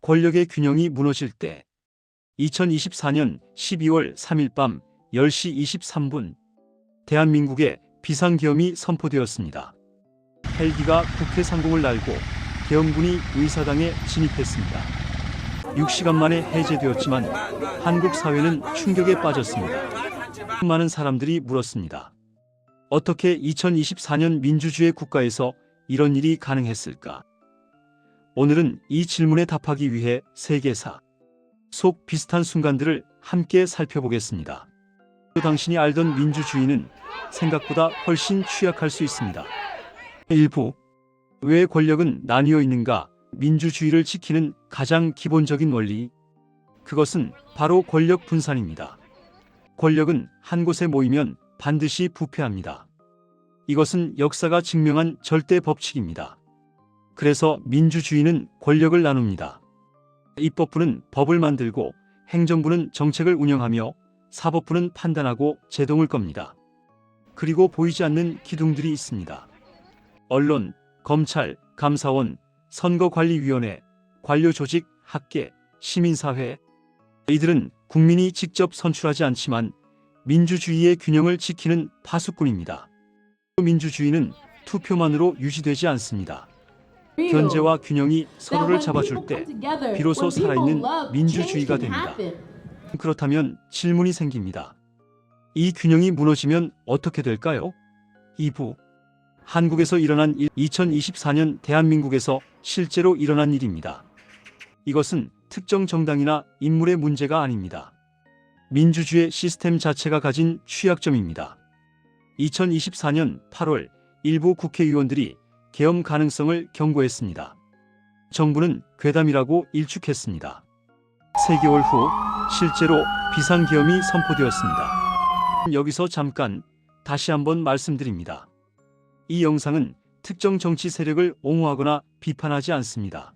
권력의 균형이 무너질 때 2024년 12월 3일 밤 10시 23분 대한민국에 비상계엄이 선포되었습니다. 헬기가 국회 상공을 날고 계엄군이 의사당에 진입했습니다. 6시간 만에 해제되었지만 한국 사회는 충격에 빠졌습니다. 많은 사람들이 물었습니다. 어떻게 2024년 민주주의 국가에서 이런 일이 가능했을까? 오늘은 이 질문에 답하기 위해 세계사 속 비슷한 순간들을 함께 살펴보겠습니다. 당신이 알던 민주주의는 생각보다 훨씬 취약할 수 있습니다. 일부 왜 권력은 나뉘어 있는가? 민주주의를 지키는 가장 기본적인 원리, 그것은 바로 권력 분산입니다. 권력은 한 곳에 모이면 반드시 부패합니다. 이것은 역사가 증명한 절대 법칙입니다. 그래서 민주주의는 권력을 나눕니다. 입법부는 법을 만들고 행정부는 정책을 운영하며 사법부는 판단하고 제동을 겁니다. 그리고 보이지 않는 기둥들이 있습니다. 언론, 검찰, 감사원, 선거관리위원회, 관료조직, 학계, 시민사회. 이들은 국민이 직접 선출하지 않지만 민주주의의 균형을 지키는 파수꾼입니다. 민주주의는 투표만으로 유지되지 않습니다. 견제와 균형이 서로를 잡아줄 때 비로소 살아있는 민주주의가 됩니다. 그렇다면 질문이 생깁니다. 이 균형이 무너지면 어떻게 될까요? 2부 한국에서 일어난 2024년 대한민국에서 실제로 일어난 일입니다. 이것은 특정 정당이나 인물의 문제가 아닙니다. 민주주의 시스템 자체가 가진 취약점입니다. 2024년 8월 일부 국회의원들이 계엄 가능성을 경고했습니다. 정부는 괴담이라고 일축했습니다. 3개월 후 실제로 비상계엄이 선포되었습니다. 여기서 잠깐 다시 한번 말씀드립니다. 이 영상은 특정 정치 세력을 옹호하거나 비판하지 않습니다.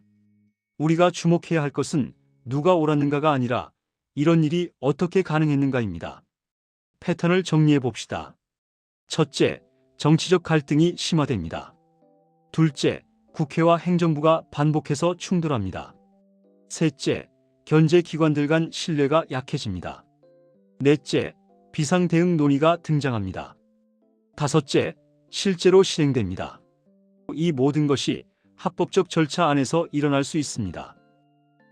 우리가 주목해야 할 것은 누가 옳았는가가 아니라 이런 일이 어떻게 가능했는가입니다. 패턴을 정리해 봅시다. 첫째, 정치적 갈등이 심화됩니다. 둘째, 국회와 행정부가 반복해서 충돌합니다. 셋째, 견제기관들 간 신뢰가 약해집니다. 넷째, 비상대응 논의가 등장합니다. 다섯째, 실제로 실행됩니다. 이 모든 것이 합법적 절차 안에서 일어날 수 있습니다.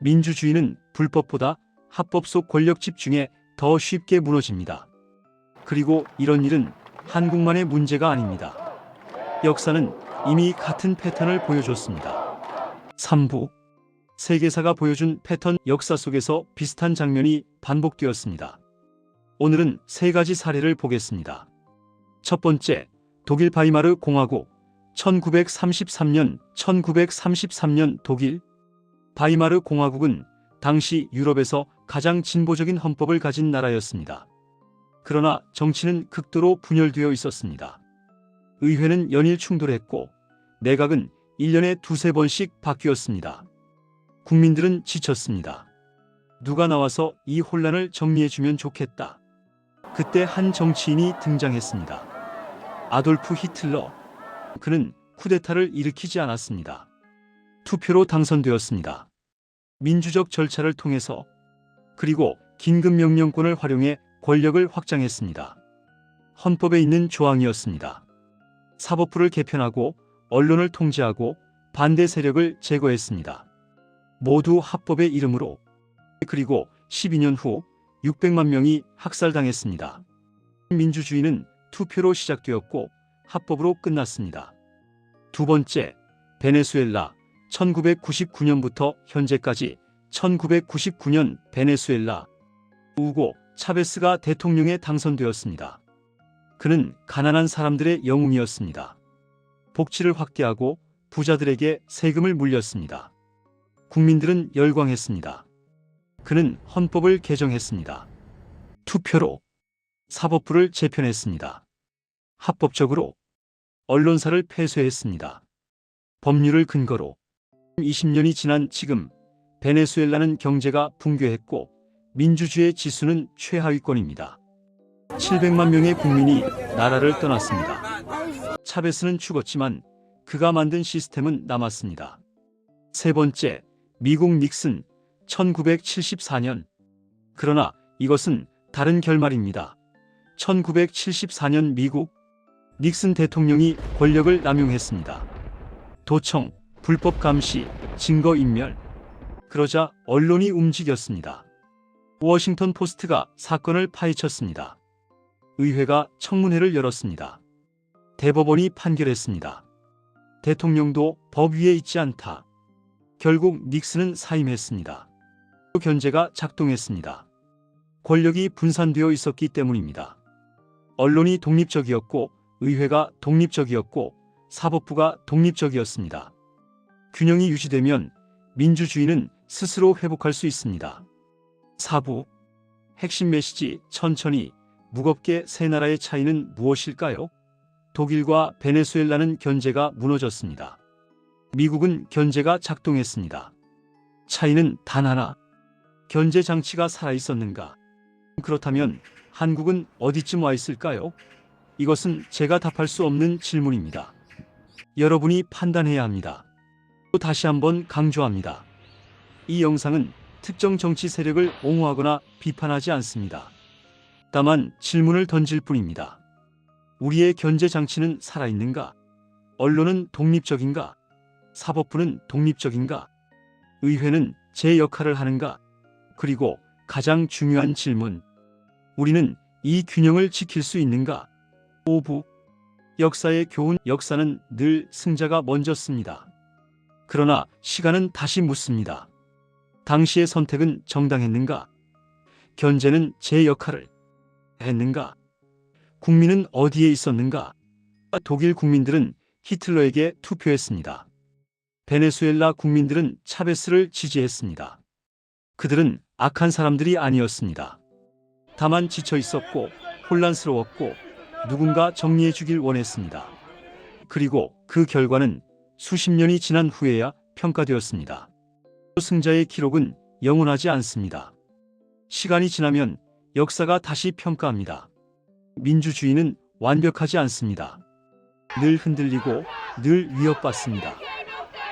민주주의는 불법보다 합법 속 권력 집중에 더 쉽게 무너집니다. 그리고 이런 일은 한국만의 문제가 아닙니다. 역사는 이미 같은 패턴을 보여줬습니다. 3부 세계사가 보여준 패턴, 역사 속에서 비슷한 장면이 반복되었습니다. 오늘은 3가지 사례를 보겠습니다. 첫 번째, 독일 바이마르 공화국 1933년 독일 바이마르 공화국은 당시 유럽에서 가장 진보적인 헌법을 가진 나라였습니다. 그러나 정치는 극도로 분열되어 있었습니다. 의회는 연일 충돌했고 내각은 1년에 2~3번씩 바뀌었습니다. 국민들은 지쳤습니다. 누가 나와서 이 혼란을 정리해주면 좋겠다. 그때 한 정치인이 등장했습니다. 아돌프 히틀러. 그는 쿠데타를 일으키지 않았습니다. 투표로 당선되었습니다. 민주적 절차를 통해서. 그리고 긴급명령권을 활용해 권력을 확장했습니다. 헌법에 있는 조항이었습니다. 사법부를 개편하고 언론을 통제하고 반대 세력을 제거했습니다. 모두 합법의 이름으로. 그리고 12년 후 600만 명이 학살당했습니다. 민주주의는 투표로 시작되었고 합법으로 끝났습니다. 두 번째, 베네수엘라 1999년부터 현재까지 1999년 베네수엘라 우고 차베스가 대통령에 당선되었습니다. 그는 가난한 사람들의 영웅이었습니다. 복지를 확대하고 부자들에게 세금을 물렸습니다. 국민들은 열광했습니다. 그는 헌법을 개정했습니다. 투표로 사법부를 재편했습니다. 합법적으로 언론사를 폐쇄했습니다. 법률을 근거로 20년이 지난 지금 베네수엘라는 경제가 붕괴했고 민주주의의 지수는 최하위권입니다. 700만 명의 국민이 나라를 떠났습니다. 차베스는 죽었지만 그가 만든 시스템은 남았습니다. 세 번째, 미국 닉슨 1974년. 그러나 이것은 다른 결말입니다. 1974년 미국 닉슨 대통령이 권력을 남용했습니다. 도청, 불법 감시, 증거 인멸. 그러자 언론이 움직였습니다. 워싱턴 포스트가 사건을 파헤쳤습니다. 의회가 청문회를 열었습니다. 대법원이 판결했습니다. 대통령도 법 위에 있지 않다. 결국 닉슨은 사임했습니다. 견제가 작동했습니다. 권력이 분산되어 있었기 때문입니다. 언론이 독립적이었고, 의회가 독립적이었고, 사법부가 독립적이었습니다. 균형이 유지되면 민주주의는 스스로 회복할 수 있습니다. 4부 핵심 메시지. 천천히 무겁게 세 나라의 차이는 무엇일까요? 독일과 베네수엘라는 견제가 무너졌습니다. 미국은 견제가 작동했습니다. 차이는 단 하나. 견제 장치가 살아있었는가? 그렇다면 한국은 어디쯤 와 있을까요? 이것은 제가 답할 수 없는 질문입니다. 여러분이 판단해야 합니다. 또 다시 한번 강조합니다. 이 영상은 특정 정치 세력을 옹호하거나 비판하지 않습니다. 다만 질문을 던질 뿐입니다. 우리의 견제 장치는 살아있는가? 언론은 독립적인가? 사법부는 독립적인가? 의회는 제 역할을 하는가? 그리고 가장 중요한 질문. 우리는 이 균형을 지킬 수 있는가? 5부 역사의 교훈. 역사는 늘 승자가 먼저 씁니다. 그러나 시간은 다시 묻습니다. 당시의 선택은 정당했는가? 견제는 제 역할을 했는가? 국민은 어디에 있었는가? 독일 국민들은 히틀러에게 투표했습니다. 베네수엘라 국민들은 차베스를 지지했습니다. 그들은 악한 사람들이 아니었습니다. 다만 지쳐 있었고 혼란스러웠고 누군가 정리해 주길 원했습니다. 그리고 그 결과는 수십 년이 지난 후에야 평가되었습니다. 승자의 기록은 영원하지 않습니다. 시간이 지나면 역사가 다시 평가합니다. 민주주의는 완벽하지 않습니다. 늘 흔들리고 늘 위협받습니다.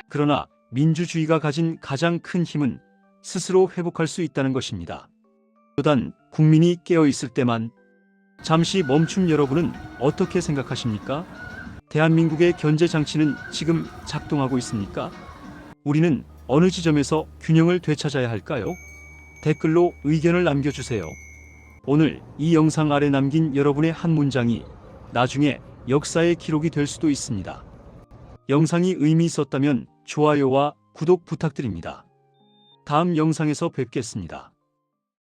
그러나 민주주의가 가진 가장 큰 힘은 스스로 회복할 수 있다는 것입니다. 단 국민이 깨어 있을 때만. 잠시 멈춤. 여러분은 어떻게 생각하십니까? 대한민국의 견제 장치는 지금 작동하고 있습니까? 우리는 어느 지점에서 균형을 되찾아야 할까요? 댓글로 의견을 남겨주세요. 오늘 이 영상 아래 남긴 여러분의 한 문장이 나중에 역사의 기록이 될 수도 있습니다. 영상이 의미 있었다면 좋아요와 구독 부탁드립니다. 다음 영상에서 뵙겠습니다.